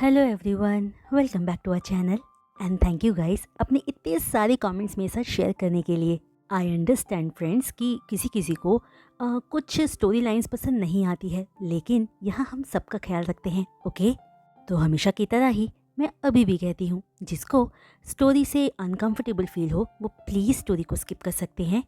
Hello everyone, welcome back to our channel and thank you guys अपने इतने सारे comments मेरे साथ शेयर करने के लिए। आई अंडरस्टैंड फ्रेंड्स कि किसी किसी को कुछ स्टोरी लाइन्स पसंद नहीं आती है, लेकिन यहाँ हम सबका ख्याल रखते हैं। ओके, तो हमेशा की तरह ही मैं अभी भी कहती हूँ, जिसको स्टोरी से अनकंफर्टेबल फील हो वो प्लीज़ स्टोरी को स्किप कर सकते हैं,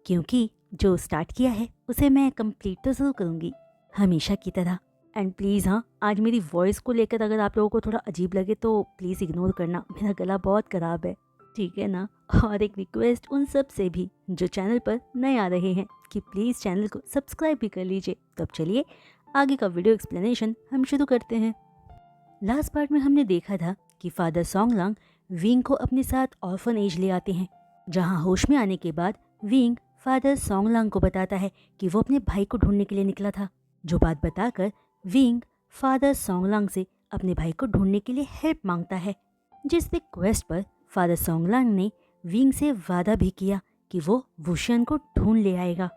क्योंकि जो स्टार्ट किया है उसे मैं कंप्लीट तो ज़रूर करूँगी हमेशा की तरह। एंड प्लीज़ हाँ, आज मेरी वॉइस को लेकर अगर आप लोगों को थोड़ा अजीब लगे तो प्लीज़ इग्नोर करना, मेरा गला बहुत ख़राब है, ठीक है ना। और एक रिक्वेस्ट उन सब से भी जो चैनल पर नए आ रहे हैं कि प्लीज़ चैनल को सब्सक्राइब भी कर लीजिए। तो अब चलिए आगे का वीडियो एक्सप्लेनेशन हम शुरू करते हैं। लास्ट पार्ट में हमने देखा था कि फादर सोंगलांग विंग को अपने साथ ऑर्फन एज ले आते हैं, जहाँ होश में आने के बाद विंग फादर सोंगलांग को बताता है कि वो अपने भाई को ढूंढने के लिए निकला था। जो बात बताकर विंग फादर सोंगलांग से अपने भाई को ढूंढने के लिए हेल्प मांगता है, जिस रिक्वेस्ट पर फादर सोंगलांग ने विंग से वादा भी किया कि वो वुशन को ढूंढ ले आएगा।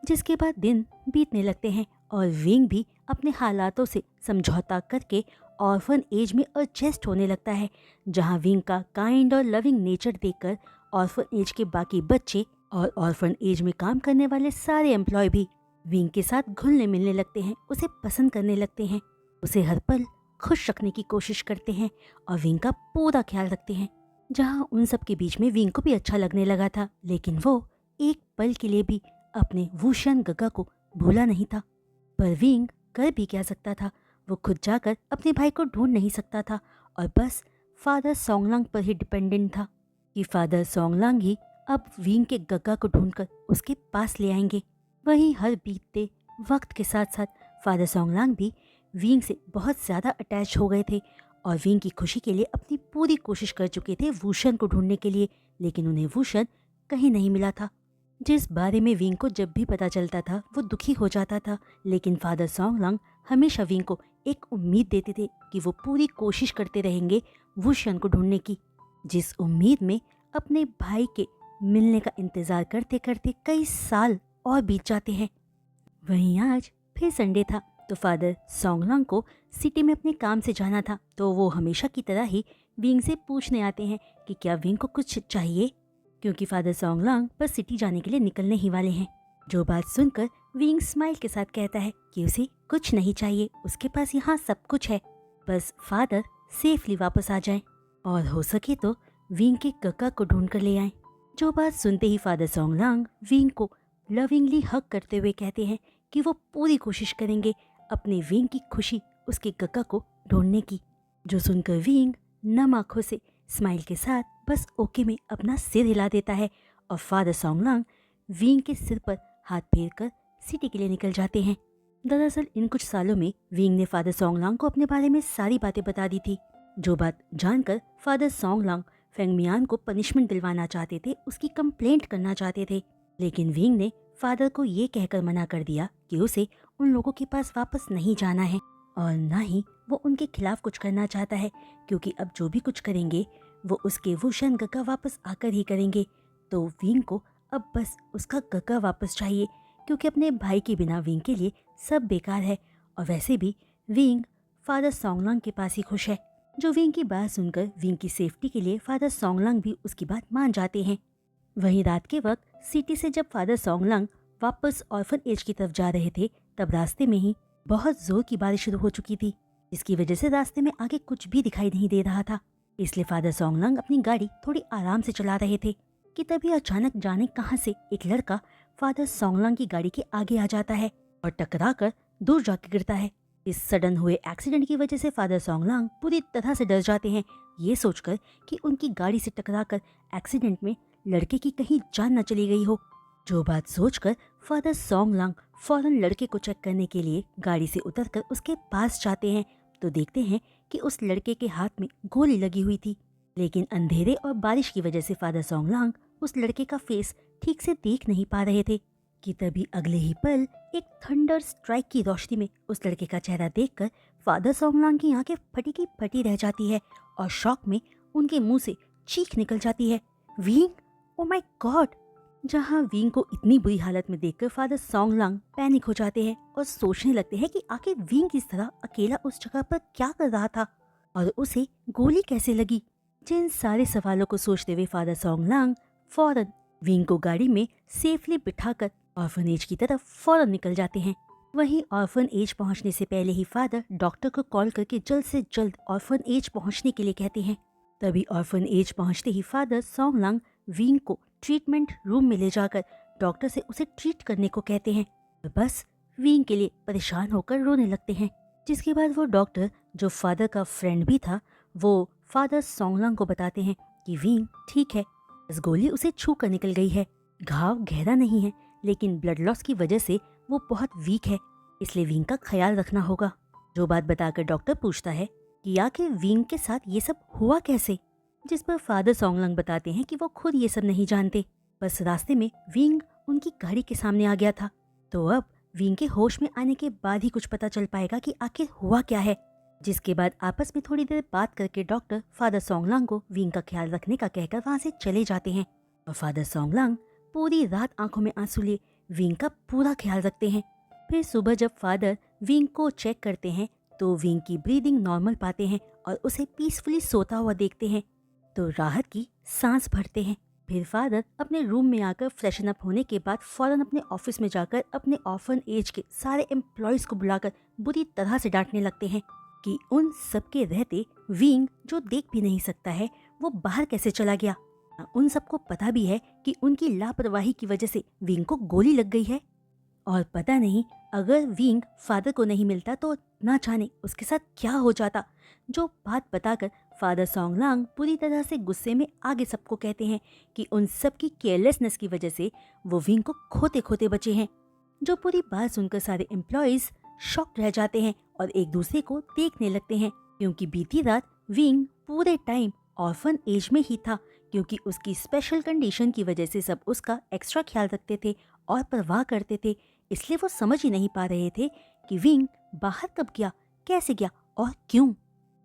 जिसके बाद दिन बीतने लगते हैं और विंग भी अपने हालातों से समझौता करके ऑर्फन एज में एडजस्ट होने लगता है, जहां विंग का काइंड और लविंग नेचर देखकर ऑर्फन एज के बाकी बच्चे और ऑर्फन एज में काम करने वाले सारे एम्प्लॉय भी विंग के साथ घुलने मिलने लगते हैं, उसे पसंद करने लगते हैं, उसे हर पल खुश रखने की कोशिश करते हैं और विंग का पूरा ख्याल रखते हैं। जहां उन सब के बीच में विंग को भी अच्छा लगने लगा था, लेकिन वो एक पल के लिए भी अपने वुशन गगा को भूला नहीं था। पर विंग कर भी क्या सकता था, वो खुद जाकर अपने भाई को ढूंढ नहीं सकता था और बस फादर सोंगलांग पर ही डिपेंडेंट था कि फादर सोंगलांग ही अब विंग के गगा को ढूंढकर उसके पास ले आएंगे। वहीं हर बीतते वक्त के साथ साथ फादर सोंगलांग भी विंग से बहुत ज़्यादा अटैच हो गए थे और विंग की खुशी के लिए अपनी पूरी कोशिश कर चुके थे वुशन को ढूंढने के लिए, लेकिन उन्हें वुशन कहीं नहीं मिला था। जिस बारे में विंग को जब भी पता चलता था वो दुखी हो जाता था, लेकिन फादर सोंगलांग हमेशा विंग को एक उम्मीद देते थे कि वो पूरी कोशिश करते रहेंगे वुशन को ढूंढने की, जिस उम्मीद में अपने भाई के मिलने का इंतज़ार करते करते कई साल और बीत जाते हैं। वहीं आज फिर संडे था, तो फादर सोंगलांग को सिटी में अपने काम से जाना था, तो वो हमेशा की तरह ही विंग से पूछने आते हैं कि क्या विंग को कुछ चाहिए, क्योंकि फादर सोंगलांग बस सिटी जाने के लिए निकलने ही वाले हैं। जो बात सुनकर विंग स्माइल के साथ कहता है कि उसे कुछ नहीं चाहिए, उसके पास यहाँ सब कुछ है, बस फादर सेफली वापस आ जाएं और हो सके तो विंग के कक्का को ढूंढ कर ले आएं। जो बात सुनते ही फादर सोंगलांग विंग को लविंगली हग करते हुए कहते हैं कि वो पूरी कोशिश करेंगे अपने विंग की खुशी उसके कक्का को ढूंढने की। जो सुनकर विंग नम आंखों से स्माइल के साथ बस ओके में अपना सिर हिला देता है और फादर सोंगलांग विंग के सिर पर हाथ फेर कर सिटी के लिए निकल जाते हैं। दरअसल इन कुछ सालों में विंग ने फादर सोंगलांग को अपने बारे में सारी बातें बता दी थी। जो बात जानकर फादर सोंगलांग फेंगमियान को पनिशमेंट दिलवाना चाहते थे, उसकी कंप्लेंट करना चाहते थे, लेकिन विंग ने फादर को ये कहकर मना कर दिया कि उसे उन लोगों के पास वापस नहीं जाना है और ना ही वो उनके खिलाफ कुछ करना चाहता है, क्योंकि अब जो भी कुछ करेंगे वो उसके वुशन गगा वापस आकर ही करेंगे। तो विंग को अब बस उसका गगा वापस चाहिए, क्योंकि अपने भाई के बिना विंग के लिए सब बेकार है और वैसे भी विंग फादर सोंगलांग के पास ही खुश है। जो विंग की बात सुनकर विंग की सेफ्टी के लिए फादर सोंगलांग भी उसकी बात मान जाते हैं। वहीं रात के वक्त सिटी से जब फादर सोंगलांग वापस ऑर्फन एज की तरफ जा रहे थे, तब रास्ते में ही बहुत जोर की बारिश शुरू हो चुकी थी, जिसकी वजह से रास्ते में आगे कुछ भी दिखाई नहीं दे रहा था। इसलिए फादर सोंगलांग अपनी गाड़ी थोड़ी आराम से चला रहे थे कि तभी अचानक जाने कहां से एक लड़का फादर सोंगलांग की गाड़ी के आगे आ जाता है और टकरा कर दूर जाकर गिरता है। इस सडन हुए एक्सीडेंट की वजह से फादर सोंगलांग पूरी तरह से डर जाते हैं, ये सोचकर कि उनकी गाड़ी से टकराकर एक्सीडेंट में लड़के की कहीं जान न चली गई हो। जो बात सोचकर फादर सोंगलांग फौरन लड़के को चेक करने के लिए गाड़ी से उतरकर उसके पास जाते हैं, तो देखते हैं कि उस लड़के के हाथ में गोली लगी हुई थी, लेकिन अंधेरे और बारिश की वजह से फादर सोंगलांग उस लड़के का फेस ठीक से देख नहीं पा रहे थे कि तभी अगले ही पल एक थंडर स्ट्राइक की रोशनी में उस लड़के का चेहरा देखकर फादर सोंगलांग की आंखें फटी की फटी रह जाती है और शॉक में उनके मुंह से चीख निकल जाती है, विंग, ओ माय गॉड। जहां विंग को इतनी बुरी हालत में देखकर फादर सोंगलांग पैनिक हो जाते हैं और सोचने लगते हैं कि आखिर विंग किस तरह अकेला उस जगह पर क्या कर रहा था। और उसे गोली कैसे लगी। जिन सारे सवालों को सोचते हुए फादर सोंगलांग फौरन विंग को गाड़ी में सेफली बिठाकर ऑर्फनेज की तरफ फौरन निकल जाते हैं। वहीं ऑर्फन एज पहुंचने से पहले ही फादर डॉक्टर को कॉल करके जल्द से जल्द ऑर्फन एज पहुंचने के लिए कहते हैं। तभी ऑर्फन एज पहुंचते ही फादर सोंगलांग विंग को ट्रीटमेंट रूम में ले जाकर डॉक्टर से उसे ट्रीट करने को कहते हैं। और बस विंग के लिए परेशान होकर रोने लगते हैं। जिसके बाद वो डॉक्टर, जो फादर का फ्रेंड भी था, वो फादर सोंगलांग को बताते हैं कि विंग ठीक है, बस गोली उसे छू कर निकल गई है। घाव गहरा नहीं है, लेकिन ब्लड लॉस की वजह से वो बहुत वीक है, इसलिए विंग का ख्याल रखना होगा। जो बात बताकर डॉक्टर पूछता है कि आखिर विंग के साथ ये सब हुआ कैसे, जिस पर फादर सोंगलांग बताते हैं कि वो खुद ये सब नहीं जानते, बस रास्ते में विंग उनकी गाड़ी के सामने आ गया था। तो अब विंग के होश में आने के बाद ही कुछ पता चल पाएगा कि आखिर हुआ क्या है। जिसके बाद आपस में थोड़ी देर बात करके डॉक्टर फादर सोंगलांग को विंग का ख्याल रखने का कहकर वहां से चले जाते हैं। और फादर सोंगलांग पूरी रात आंखों में आंसू लिए विंग का पूरा ख्याल रखते हैं। फिर सुबह जब फादर विंग को चेक करते हैं तो विंग की ब्रीदिंग नॉर्मल पाते हैं और उसे पीसफुली सोता हुआ देखते हैं तो राहत की सांस भरते हैं। फिर फादर अपने रूम में आकर फ्रेशन अप होने के बाद फौरन अपने ऑफिस में जाकर अपने ऑर्फन एज के सारे एम्प्लॉयज को बुलाकर बुरी तरह से डांटने लगते हैं कि उन सबके रहते विंग, जो देख भी नहीं सकता है, वो बाहर कैसे चला गया। उन सबको पता भी है कि उनकी लापरवाही की वजह से विंग को गोली लग गई है। और पता नहीं अगर विंग फादर को नहीं मिलता तो ना जाने उसके साथ क्या हो जाता। जो बात बताकर फादर सोंगलांग पूरी तरह से गुस्से में आगे सबको कहते हैं कि उन सब की केयरलेसनेस की वजह से वो विंग को खोते खोते बचे हैं। जो पूरी बात सुनकर सारे एम्प्लॉयज शॉक्ड रह जाते हैं और एक दूसरे को देखने लगते हैं, क्योंकि बीती रात विंग पूरे टाइम ऑर्फन एज में ही था, क्योंकि उसकी स्पेशल कंडीशन की वजह से सब उसका एक्स्ट्रा ख्याल रखते थे और परवाह करते थे। इसलिए वो समझ ही नहीं पा रहे थे कि विंग बाहर कब गया, कैसे गया और क्यों।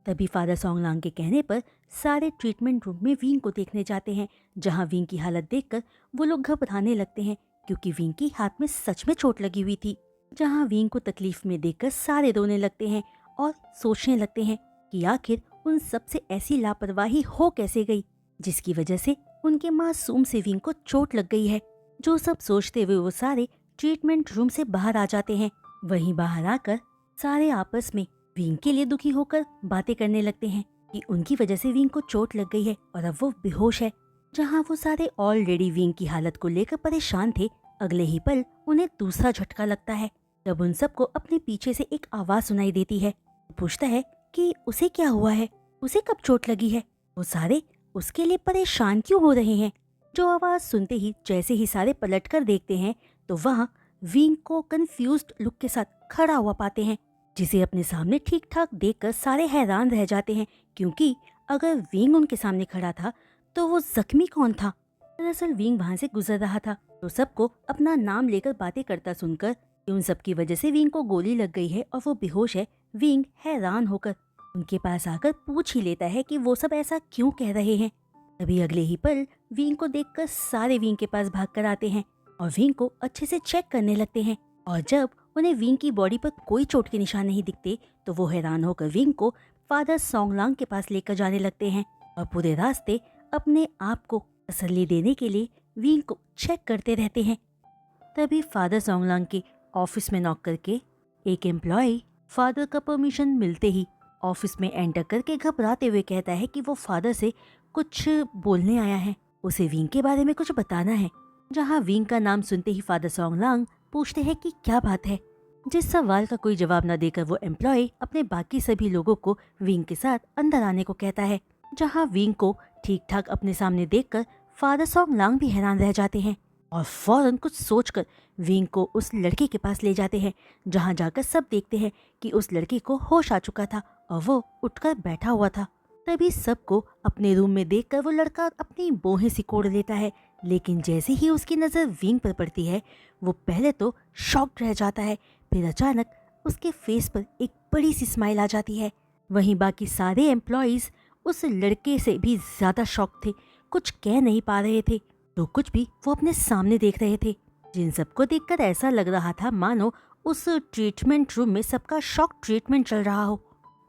तभी फादर सोंगलांग के कहने पर सारे ट्रीटमेंट रूम में विंग को देखने जाते हैं, जहां विंग की हालत देखकर वो लोग घबराने लगते हैं, क्योंकि विंग की हाथ में सच में चोट लगी हुई थी। जहां विंग को तकलीफ में देखकर सारे रोने लगते हैं और सोचने लगते हैं कि आखिर उन सबसे ऐसी लापरवाही हो कैसे गई, जिसकी वजह से उनके मासूम से विंग को चोट लग गई है। जो सब सोचते हुए वो सारे ट्रीटमेंट रूम से बाहर आ जाते हैं। वहीं बाहर आकर सारे आपस में विंग के लिए दुखी होकर बातें करने लगते हैं कि उनकी वजह से विंग को चोट लग गई है और अब वो बेहोश है। जहां वो सारे ऑलरेडी विंग की हालत को लेकर परेशान थे, अगले ही पल उन्हें दूसरा झटका लगता है। तब उन सबको अपने पीछे से एक आवाज सुनाई देती है। पूछता है कि उसे क्या हुआ है, उसे कब चोट लगी है, वो सारे उसके लिए परेशान क्यों हो रहे हैं। जो आवाज सुनते ही जैसे ही सारे पलटकर देखते हैं तो वहाँ विंग को कंफ्यूज्ड लुक के साथ खड़ा हुआ पाते हैं, जिसे अपने सामने ठीक ठाक देखकर सारे हैरान रह जाते हैं, क्योंकि अगर विंग उनके सामने खड़ा था तो वो जख्मी कौन था। दरअसल विंग वहां से गुजर रहा था, तो सबको अपना नाम लेकर बातें करता सुनकर कि उन सब की वजह से विंग को गोली लग गई है और वो बेहोश है, विंग हैरान होकर उनके पास आकर पूछ ही लेता है कि वो सब ऐसा क्यों कह रहे हैं। तभी अगले ही पल विंग को देखकर सारे विंग के पास भागकर आते हैं और विंग को अच्छे से चेक करने लगते हैं। और जब उन्हें विंग की बॉडी पर कोई चोट के निशान नहीं दिखते तो वो हैरान होकर विंग को फादर सोंगलांग के पास लेकर जाने लगते हैं और पूरे रास्ते अपने आप को तसल्ली देने के लिए विंग को चेक करते रहते हैं। तभी फादर सोंगलांग के ऑफिस में नॉक करके एक एम्प्लॉय फादर का परमिशन मिलते ही ऑफिस में एंटर करके घबराते हुए कहता है कि वो फादर से कुछ बोलने आया है, उसे विंग के बारे में कुछ बताना है। जहां विंग का नाम सुनते ही फादर सोंगलांग पूछते हैं कि क्या बात है। जिस सवाल का कोई जवाब न देकर वो एम्प्लॉय अपने बाकी सभी लोगों को विंग के साथ अंदर आने को कहता है। जहां विंग को ठीक ठाक अपने सामने देखकर फादर सोंगलांग भी हैरान रह जाते हैं और फौरन कुछ सोचकर विंग को उस लड़के के पास ले जाते हैं। जहां जाकर सब देखते हैं कि उस लड़के को होश आ चुका था और वो उठकर बैठा हुआ था। तभी सबको अपने रूम में देखकर वो लड़का अपनी बाहें सिकोड़ लेता है, लेकिन जैसे ही उसकी नज़र विंग पर पड़ती है वो पहले तो शॉक्ड रह जाता है, फिर अचानक उसके फेस पर एक बड़ी सी स्माइल आ जाती है। वहीं बाकी सारे एम्प्लॉयज़ उस लड़के से भी ज़्यादा शॉक थे, कुछ कह नहीं पा रहे थे, तो कुछ भी वो अपने सामने देख रहे थे। जिन सबको देखकर ऐसा लग रहा था मानो उस ट्रीटमेंट रूम में सबका शॉक ट्रीटमेंट चल रहा हो।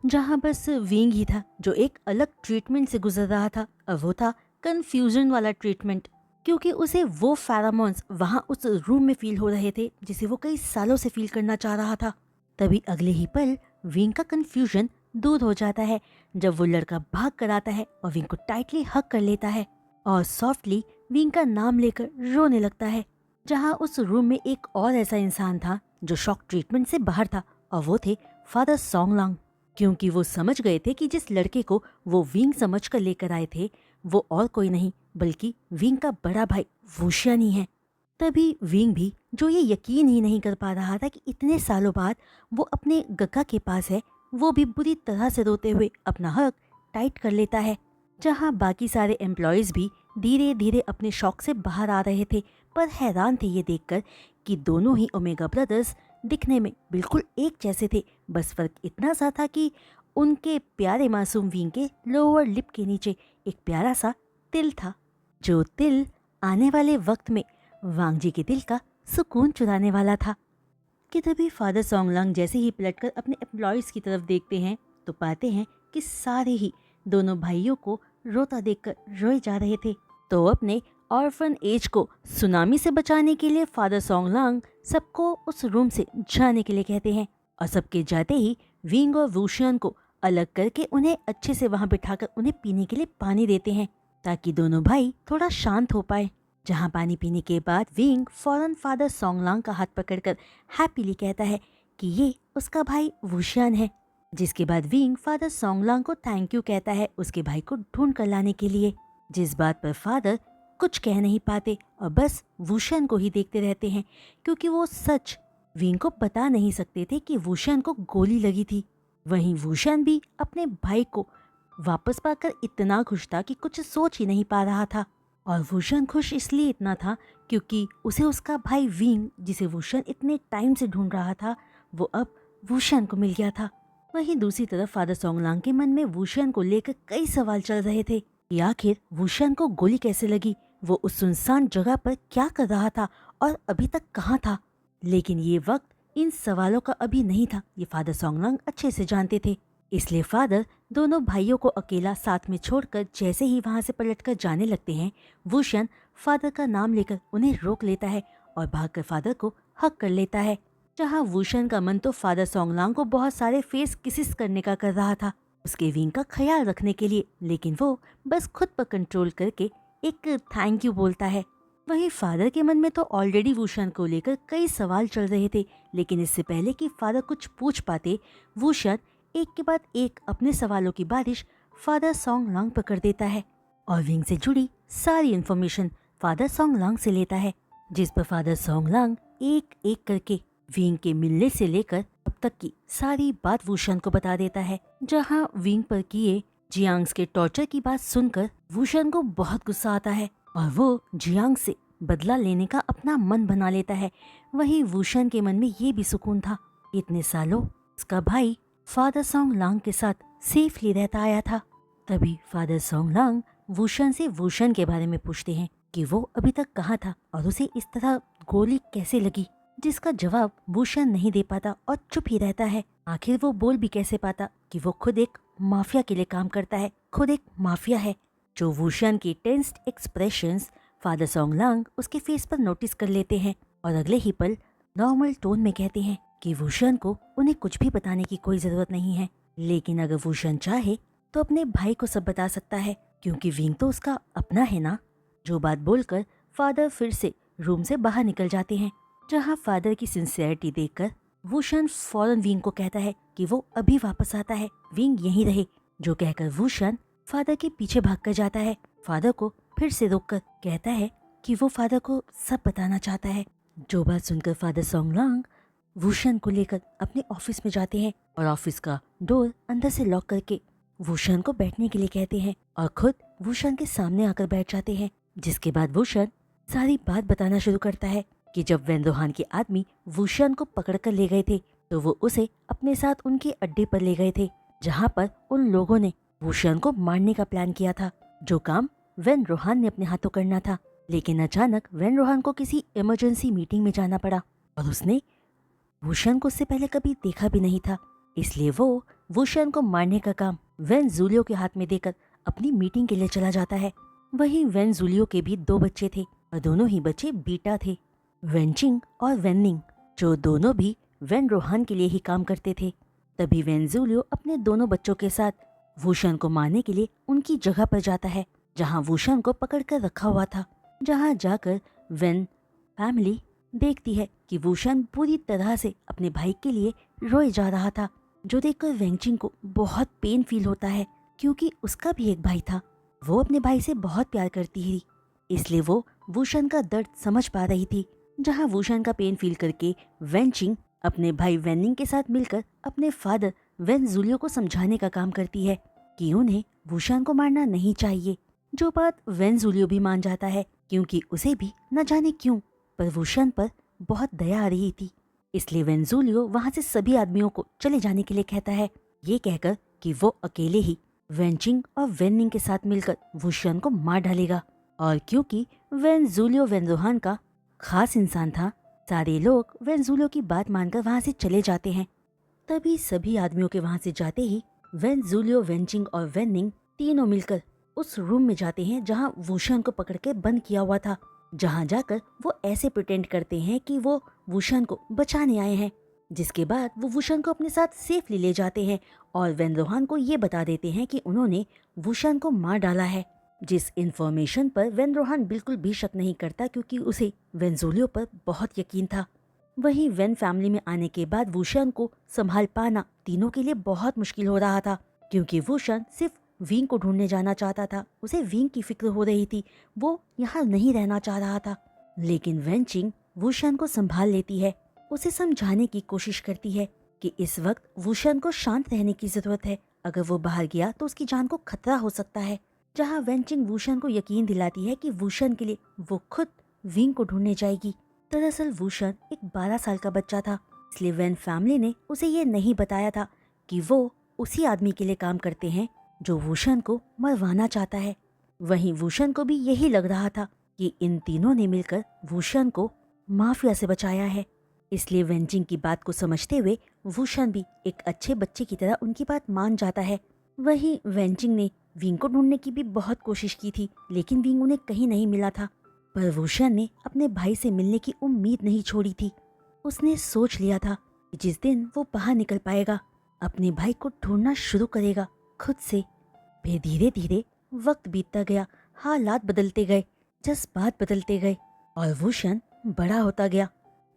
जहाँ बस विंग ही था जो एक अलग ट्रीटमेंट से गुजर रहा था, और वो था कंफ्यूजन वाला ट्रीटमेंट, क्योंकि उसे वो फेरामोन्स वहाँ उस रूम में फील हो रहे थे जिसे वो कई सालों से फील करना चाह रहा था। तभी अगले ही पल विंग का कंफ्यूजन दूर हो जाता है जब वो लड़का भाग कर आता है और विंग को टाइटली हग कर लेता है और सॉफ्टली विंग का नाम लेकर रोने लगता है। जहाँ उस रूम में एक और ऐसा इंसान था जो शॉक ट्रीटमेंट से बाहर था, और वो थे फादर सोंगलांग, क्योंकि वो समझ गए थे कि जिस लड़के को वो विंग समझ कर लेकर आए थे वो और कोई नहीं बल्कि विंग का बड़ा भाई वुशियन ही है। तभी विंग भी, जो ये यकीन ही नहीं कर पा रहा था कि इतने सालों बाद वो अपने गग्गा के पास है, वो भी बुरी तरह से रोते हुए अपना हक टाइट कर लेता है। जहाँ बाकी सारे एम्प्लॉयज़ भी धीरे धीरे अपने शौक से बाहर आ रहे थे, पर हैरान थे ये देखकर कि दोनों ही ओमेगा ब्रदर्स दिखने में बिल्कुल एक जैसे थे। बस फर्क इतना सा था कि उनके प्यारे मासूम विंग के लोअर लिप के नीचे एक प्यारा सा तिल था, जो तिल आने वाले वक्त में वांग जी के दिल का सुकून चुराने वाला था। कि तभी फादर सोंगलांग जैसे ही पलटकर अपने एम्प्लॉयज़ की तरफ देखते हैं तो पाते हैं कि सारे ही दोनों भाइयों को रोता देखकर रोए जा रहे थे। तो अपने ऑर्फन एज को सुनामी से बचाने के लिए फादर सोंगलांग सबको उस रूम से जाने के लिए कहते हैं, और सबके जाते ही विंग और वुशियन को अलग करके उन्हें अच्छे से वहां बिठाकर उन्हें पीने के लिए पानी देते हैं ताकि दोनों भाई थोड़ा शांत हो पाए। जहां पानी पीने के बाद विंग फौरन फादर सोंगलांग का हाथ पकड़कर हैप्पीली कहता है कि ये उसका भाई वुशियन है। जिसके बाद विंग फादर सोंगलांग को थैंक यू कहता है उसके भाई को ढूंढ कर लाने के लिए, जिस बात पर फादर कुछ कह नहीं पाते और बस वुशियन को ही देखते रहते हैं, क्योंकि वो सच विंग को बता नहीं सकते थे कि वुशियन को गोली लगी थी। वहीं वुशियन भी अपने भाई को वापस पाकर इतना खुश था कि कुछ सोच ही नहीं पा रहा था। और वुशियन खुश इसलिए इतना था क्योंकि उसे उसका भाई विंग, जिसे वुशियन इतने टाइम से ढूंढ रहा था, वो अब वुशियन को मिल गया था। वहीं दूसरी तरफ फादर सोंगलांग के मन में वुशियन को लेकर कई सवाल चल रहे थे कि आखिर वुशियन को गोली कैसे लगी, वो उस सुनसान जगह पर क्या कर रहा था और अभी तक कहाँ था। लेकिन ये वक्त इन सवालों का अभी नहीं था, ये फादर सोंगलांग अच्छे से जानते थे। इसलिए फादर दोनों भाइयों को अकेला साथ में छोड़कर जैसे ही वहां से पलटकर जाने लगते हैं, वुशियन फादर का नाम लेकर उन्हें रोक लेता है और भागकर फादर को हक कर लेता है। जहां वुशियन का मन तो फादर सोंगलांग को बहुत सारे फेस किसिस करने का कर रहा था उसके विंग का ख्याल रखने के लिए, लेकिन वो बस खुद पर कंट्रोल करके एक थैंक यू बोलता है। वहीं फादर के मन में तो ऑलरेडी वुशियन को लेकर कई सवाल चल रहे थे, लेकिन इससे पहले कि फादर कुछ पूछ पाते, वुशियन एक के बाद एक अपने सवालों की बारिश फादर सोंगलांग पर कर देता है और विंग से जुड़ी सारी इन्फॉर्मेशन फादर सोंगलांग से लेता है, जिस पर फादर सोंगलांग एक एक करके विंग के मिलने से लेकर अब तक की सारी बात वुशियन को बता देता है। जहां विंग पर किए जियांग्स के टॉर्चर की बात सुनकर वुशियन को बहुत गुस्सा आता है और वो जियांग से बदला लेने का अपना मन बना लेता है। वहीं वुशियन के मन में ये भी सुकून था, इतने सालों उसका भाई फादर सोंगलांग के साथ सेफली रहता आया था। तभी फादर सोंगलांग वुशियन से वुशियन के बारे में पूछते हैं कि वो अभी तक कहाँ था और उसे इस तरह गोली कैसे लगी, जिसका जवाब वुशियन नहीं दे पाता और चुप ही रहता है। आखिर वो बोल भी कैसे पाता कि वो खुद एक माफिया के लिए काम करता है, खुद एक माफिया है। जो वुशियन की टेंस्ड एक्सप्रेशंस फादर सोंगलांग उसके फेस पर नोटिस कर लेते हैं और अगले ही पल नॉर्मल टोन में कहते हैं कि वुशियन को उन्हें कुछ भी बताने की कोई जरूरत नहीं है, लेकिन अगर वुशियन चाहे तो अपने भाई को सब बता सकता है, क्योंकि विंग तो उसका अपना है ना। जो बात बोलकर फादर फिर से रूम से बाहर निकल जाते हैं। जहां फादर की सिंसियरिटी देखकर वुशियन फौरन विंग को कहता है कि वो अभी वापस आता है, विंग यहीं रहे। जो कहकर वुशियन फादर के पीछे भागकर जाता है। फादर को फिर से रोककर कहता है कि वो फादर को सब बताना चाहता है। जो बात सुनकर फादर सोंगलांग वुशियन को लेकर अपने ऑफिस में जाते हैं और ऑफिस का डोर अंदर से लॉक करके वुशियन को बैठने के लिए कहते हैं और खुद वुशियन के सामने आकर बैठ जाते हैं। जिसके बाद वुशियन सारी बात बताना शुरू करता है कि जब वेनरोहान के आदमी वुशियन को पकड़कर ले गए थे तो वो उसे अपने साथ उनके अड्डे पर ले गए थे, जहां पर उन लोगों ने वुशियन को मारने का प्लान किया था, जो काम वेनरोहान ने अपने हाथों करना था। लेकिन अचानक वेनरोहान को किसी इमरजेंसी मीटिंग में जाना पड़ा और उसने वुशियन को उससे पहले कभी देखा भी नहीं था, इसलिए वो वुशन को मारने का काम वेन जूलियो के हाथ में देकर अपनी मीटिंग के लिए चला जाता है। वहीं वेन जूलियो के भी 2 बच्चे थे और दोनों ही बच्चे बीटा थे, वेनचिंग और वेननिंग, जो दोनों भी वेन रोहान के लिए ही काम करते थे। तभी वेन जूलियो अपने दोनों बच्चों के साथ वुशन को मारने के लिए उनकी जगह पर जाता है जहां वुशन को पकड़कर रखा हुआ था। जहां जाकर वेन फैमिली देखती है कि वुशन पूरी तरह से अपने भाई के लिए रोए जा रहा था, जो देखकर वेंचिंग को बहुत पेन फील होता है क्योंकि उसका भी एक भाई था। वो अपने भाई से बहुत प्यार करती थी, इसलिए वो वुशन का दर्द समझ पा रही थी। जहां वुशन का पेन फील करके वेंचिंग अपने भाई वेनिंग के साथ मिलकर अपने फादर वेन जूलियो को समझाने का काम करती है कि उन्हें वुशन को मारना नहीं चाहिए, जो बात वेन जूलियो भी मान जाता है क्योंकि उसे भी न जाने क्यों पर वुशन पर बहुत दया आ रही थी। इसलिए वेन जूलियो वहां से सभी आदमियों को चले जाने के लिए कहता है, ये कहकर कि वो अकेले ही वेंचिंग और वेनिंग के साथ मिलकर वुशन को मार डालेगा। और क्योंकि वेन जूलियो वेन रोहान का खास इंसान था, सारे लोग वेन जूलियो की बात मानकर वहां से चले जाते हैं। तभी सभी आदमियों के वहां से जाते ही वेन जूलियो, वेंचिंग और वेनिंग तीनों मिलकर उस रूम में जाते हैं जहां वुशन को पकड़ के बंद किया हुआ था। जहां जाकर वो ऐसे प्रिटेंड करते हैं कि वो वुशन को बचाने आए हैं, जिसके बाद वो वुशन को अपने साथ सेफली ले जाते हैं और वेन रोहान को ये बता देते हैं कि उन्होंने वुशन को मार डाला है, जिस इन्फॉर्मेशन पर वेन रोहान बिल्कुल भी शक नहीं करता क्योंकि उसे वेन जूलियो पर बहुत यकीन था। वहीं वेन फैमिली में आने के बाद वुशन को संभाल पाना तीनों के लिए बहुत मुश्किल हो रहा था क्योंकि वुशन सिर्फ विंग को ढूंढने जाना चाहता था। उसे विंग की फिक्र हो रही थी, वो यहाँ नहीं रहना चाह रहा था। लेकिन वेंचिंग वुशन को संभाल लेती है, उसे समझाने की कोशिश करती है कि इस वक्त वुशन को शांत रहने की जरूरत है, अगर वो बाहर गया तो उसकी जान को खतरा हो सकता है। जहाँ वेंचिंग वुशन को यकीन दिलाती है कि वुशन के लिए वो खुद विंग को ढूंढने जाएगी। दरअसल वुशन एक 12 साल का बच्चा था, इसलिए वेन फैमिली ने उसे ये नहीं बताया था कि वो उसी आदमी के लिए काम करते हैं जो वुशन को मरवाना चाहता है। वहीं वुशन को भी यही लग रहा था कि इन तीनों ने मिलकर वुशन को माफिया से बचाया है। इसलिए वेंचिंग की बात को समझते हुए वुशन भी एक अच्छे बच्चे की तरह उनकी बात मान जाता है। वहीं वेंचिंग ने विंग को ढूंढने की भी बहुत कोशिश की थी, लेकिन विंग उन्हें कहीं नहीं मिला था। पर वुशन ने अपने भाई से मिलने की उम्मीद नहीं छोड़ी थी। उसने सोच लिया था कि जिस दिन वो बाहर निकल पाएगा, अपने भाई को ढूंढना शुरू करेगा खुद से। फिर धीरे धीरे वक्त बीतता गया, हालात बदलते गए, जज्बात बदलते गए और वुशन बड़ा होता गया।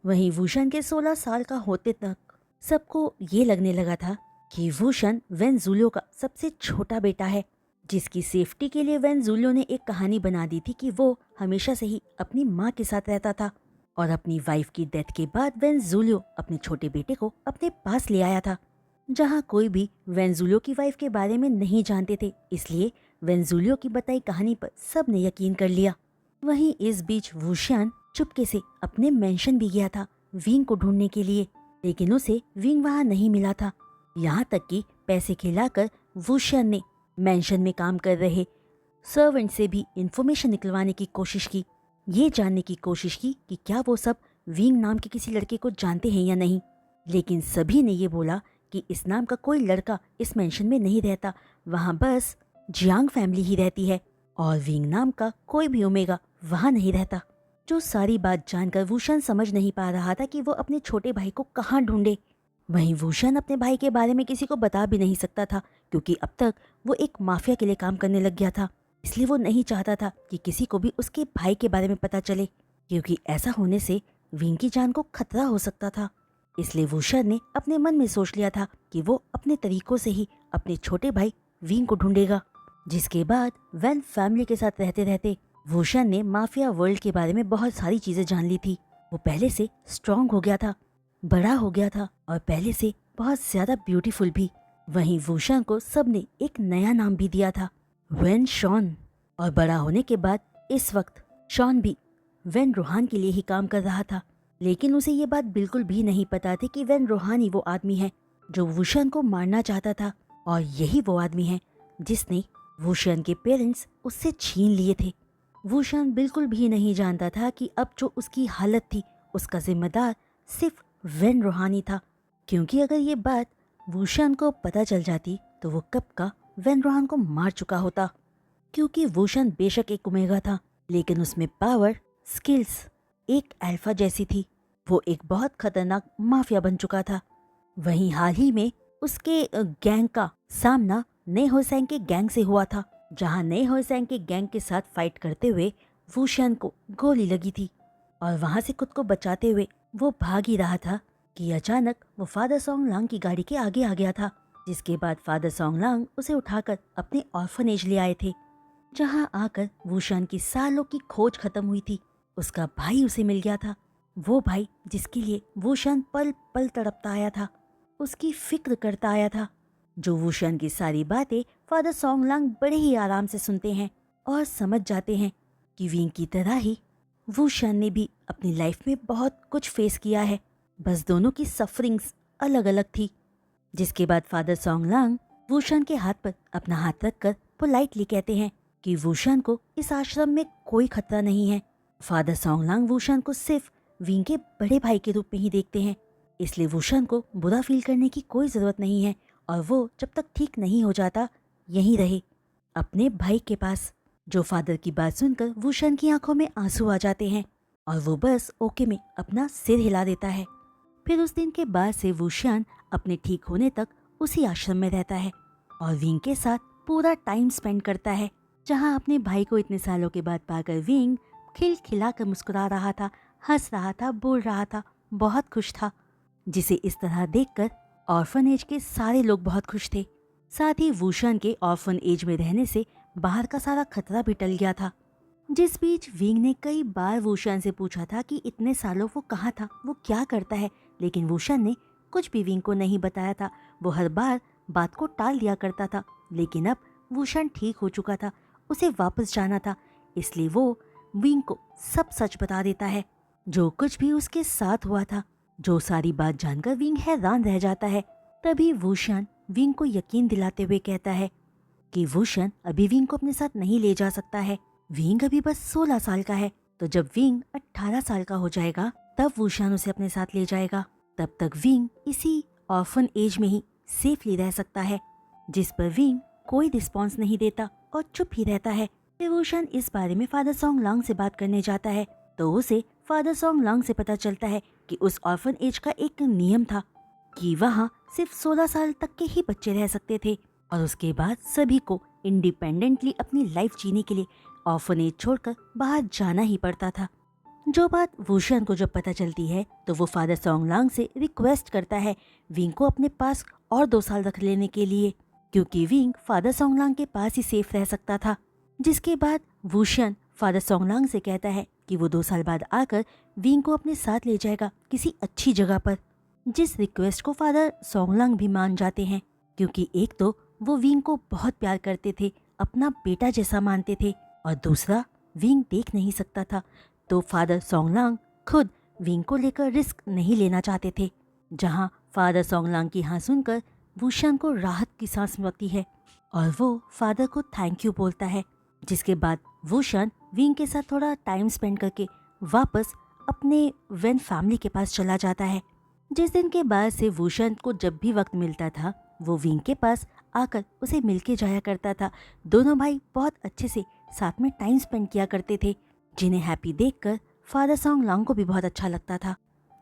वहीं वुशन के 16 साल का होते तक सबको ये लगने लगा था कि वुशन वेन जूलियो का सबसे छोटा बेटा है, जिसकी सेफ्टी के लिए वेन जूलियो ने एक कहानी बना दी थी कि वो हमेशा से ही अपनी माँ के साथ रहता था और अपनी वाइफ की डेथ के बाद वेन जूलियो अपने छोटे बेटे को अपने पास ले आया था। जहाँ कोई भी वेन जूलियो की वाइफ के बारे में नहीं जानते थे, इसलिए वेन जूलियो की बताई कहानी पर सब ने यकीन कर लिया। वहीं इस बीच वुशन चुपके से अपने मेंशन भी गया था विंग को ढूंढने के लिए, लेकिन उसे विंग वहाँ नहीं मिला था। यहाँ तक कि पैसे खिलाकर वुशन ने मेंशन में काम कर रहे सर्वेंट से भी इंफॉर्मेशन निकलवाने की कोशिश की, ये जानने की कोशिश की कि क्या वो सब विंग नाम के किसी लड़के को जानते हैं या नहीं। लेकिन सभी ने ये बोला कि इस नाम का कोई लड़का इस मेंशन में नहीं रहता, वहाँ बस जियांग फैमिली ही रहती है और विंग नाम का कोई भी ओमेगा वहाँ नहीं रहता। जो सारी बात जानकर वुशन समझ नहीं पा रहा था कि वो अपने छोटे भाई को कहाँ ढूंढे। वहीं वुशन अपने भाई के बारे में किसी को बता भी नहीं सकता था क्योंकि अब तक वो एक माफिया के लिए काम करने लग गया था। इसलिए वो नहीं चाहता था कि किसी को भी उसके भाई के बारे में पता चले, क्योंकि ऐसा होने से विंग की जान को खतरा हो सकता था। इसलिए वुशन ने अपने मन में सोच लिया था कि वो अपने तरीकों से ही अपने छोटे भाई विंग को ढूंढेगा। जिसके बाद वेन फैमिली के साथ रहते रहते वुशन ने माफिया वर्ल्ड के बारे में बहुत सारी चीजें जान ली थी। वो पहले से स्ट्रांग हो गया था, बड़ा हो गया था और पहले से बहुत ज्यादा ब्यूटीफुल भी। वहीं वुशन को सबने एक नया नाम भी दिया था, वेन शॉन। और बड़ा होने के बाद इस वक्त शॉन भी वेन रोहान के लिए ही काम कर रहा था, लेकिन उसे ये बात बिल्कुल भी नहीं पता थी कि वेन रोहान ही वो आदमी है जो वुशन को मारना चाहता था और यही वो आदमी है जिसने वुशन के पेरेंट्स उससे छीन लिए थे। वुशन बिल्कुल भी नहीं जानता था कि अब जो उसकी हालत थी उसका जिम्मेदार सिर्फ वेन रोहान ही था, क्योंकि अगर ये बात वूशान को पता चल जाती तो वो कब का वेनरॉन को मार चुका होता, क्योंकि वूशान बेशक एक ओमेगा था लेकिन उसमें पावर, स्किल्स एक अल्फा जैसी थी। वो एक बहुत खतरनाक माफिया बन चुका था। वहीं हाल ही में उसके गैंग का सामना ने होसेंग के गैंग से हुआ था, जहां ने होसेंग के गैंग के साथ फाइट करते हुए वूशान को गोली लगी थी और वहां से खुद को बचाते हुए वो भाग ही रहा था कि अचानक वो फादर सोंगलांग की गाड़ी के आगे आ गया था, जिसके बाद फादर सोंगलांग उसे उठाकर अपने ऑर्फनेज ले आए थे, जहां आकर वूशान की सालों की खोज खत्म हुई थी। उसका भाई उसे मिल गया था, वो भाई जिसके लिए वूशान पल पल तड़पता आया था, उसकी फिक्र करता आया था। जो वूशान की सारी बातें फादर सोंगलांग बड़े ही आराम से सुनते हैं और समझ जाते हैं कि विंग की तरह ही वूशान ने भी अपनी लाइफ में बहुत कुछ फेस किया है, बस दोनों की सफरिंग्स अलग अलग थी। जिसके बाद फादर सोंगलांग वूशान के हाथ पर अपना हाथ रखकर पोलाइटली कहते हैं कि वूशान को इस आश्रम में कोई खतरा नहीं है। फादर सोंगलांग वूशान को सिर्फ विंग के बड़े भाई के रूप में ही देखते हैं, इसलिए वूशान को बुरा फील करने की कोई ज़रूरत नहीं है और वो जब तक ठीक नहीं हो जाता यहीं रहे अपने भाई के पास। जो फादर की बात सुनकर वूशान की आंखों में आंसू आ जाते हैं और वो बस ओके में अपना सिर हिला देता है। फिर उस दिन के बाद से वूशान अपने ठीक होने तक उसी आश्रम में रहता है और विंग के साथ पूरा टाइम स्पेंड करता है, जहां अपने भाई को इतने सालों के बाद पाकर विंग खिलखिलाकर मुस्कुरा रहा था, हंस रहा था, बोल रहा था, बहुत खुश था, जिसे इस तरह देखकर ऑर्फन के सारे लोग बहुत खुश थे। साथ ही वूशान के ऑर्फन एज में रहने से बाहर का सारा खतरा भी टल गया था। जिस बीच विंग ने कई बार वूशान से पूछा था कि इतने सालों वो कहाँ था, वो क्या करता है, लेकिन वूशान ने कुछ भी विंग को नहीं बताया था। वो हर बार बात को टाल दिया करता था, लेकिन अब वूशान ठीक हो चुका था, उसे वापस जाना था, इसलिए वो विंग को सब सच बता देता है, जो कुछ भी उसके साथ हुआ था। जो सारी बात जानकर विंग हैरान रह जाता है। तभी वूशान विंग को यकीन दिलाते हुए कहता है कि वूशान अभी विंग को अपने साथ नहीं ले जा सकता है। विंग अभी बस 16 साल का है, तो जब विंग 18 साल का हो जाएगा तब वूशान उसे अपने साथ ले जाएगा। तब तक विंग इसी ऑर्फन एज में ही सेफली रह सकता है। जिस पर विंग कोई रिस्पॉन्स नहीं देता और चुप ही रहता है। फिर वूशान इस बारे में फादर सोंगलांग से बात करने जाता है, तो उसे फादर सोंगलांग से पता चलता है कि उस ऑर्फन एज का एक नियम था कि वहाँ सिर्फ 16 साल तक के ही बच्चे रह सकते थे और उसके बाद सभी को इंडिपेंडेंटली अपनी लाइफ जीने के लिए ऑर्फनेज छोड़कर बाहर जाना ही पड़ता था। जो बात वूशान को जब पता चलती है तो वो फादर सोंगलांग से रिक्वेस्ट करता है विंग को अपने पास और 2 साल रख लेने के लिए, क्योंकि विंग फादर सोंगलांग के पास ही सेफ रह सकता था। जिसके बाद वूशान फादर सोंगलांग से कहता है कि वो 2 साल बाद आकर विंग को अपने साथ ले जाएगा किसी अच्छी जगह पर, जिस रिक्वेस्ट को फादर सोंगलांग भी मान जाते हैं, क्योंकि एक तो वो विंग को बहुत प्यार करते थे, अपना बेटा जैसा मानते थे, और दूसरा विंग देख नहीं सकता था, तो फादर सोंगलांग खुद विंग को लेकर रिस्क नहीं लेना चाहते थे। जहां फादर सोंगलांग की हाँ सुनकर वूशान को राहत की सांस मिलती है और वो फादर को थैंक यू बोलता है। जिसके बाद वूशान विंग के साथ थोड़ा टाइम स्पेंड करके वापस अपने वेन फैमिली के पास चला जाता है। जिस दिन के बाद से वूशान को जब भी वक्त मिलता था वो विंग के पास आकर उसे मिलके जाया करता था। दोनों भाई बहुत अच्छे से साथ में टाइम स्पेंड किया करते थे, जिन्हें हैप्पी देखकर फादर सोंगलांग को भी बहुत अच्छा लगता था।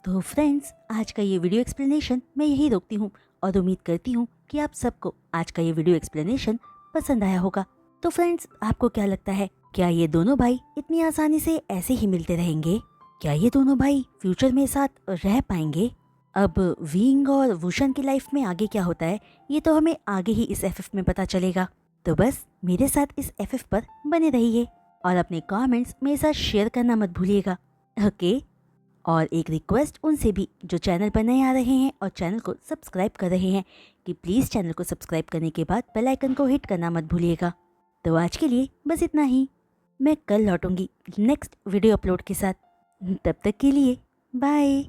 तो फ्रेंड्स, आज का ये वीडियो एक्सप्लेनेशन मैं यही रोकती हूँ और उम्मीद करती हूँ कि आप सबको आज का ये वीडियो एक्सप्लेनेशन पसंद आया होगा। तो फ्रेंड्स, आपको क्या लगता है, क्या ये दोनों भाई इतनी आसानी से ऐसे ही मिलते रहेंगे? क्या ये दोनों भाई फ्यूचर में साथ रह पाएंगे? अब विंग और वूशान की लाइफ में आगे क्या होता है ये तो हमें आगे ही इस एफएफ में पता चलेगा। तो बस मेरे साथ इस एफएफ पर बने रहिए और अपने कमेंट्स मेरे साथ शेयर करना मत भूलिएगा, ओके? और एक रिक्वेस्ट उनसे भी जो चैनल पर नए आ रहे हैं और चैनल को सब्सक्राइब कर रहे हैं कि प्लीज़ चैनल को सब्सक्राइब करने के बाद बेल आइकन को हिट करना मत भूलिएगा। तो आज के लिए बस इतना ही। मैं कल लौटूंगी नेक्स्ट वीडियो अपलोड के साथ। तब तक के लिए बाय।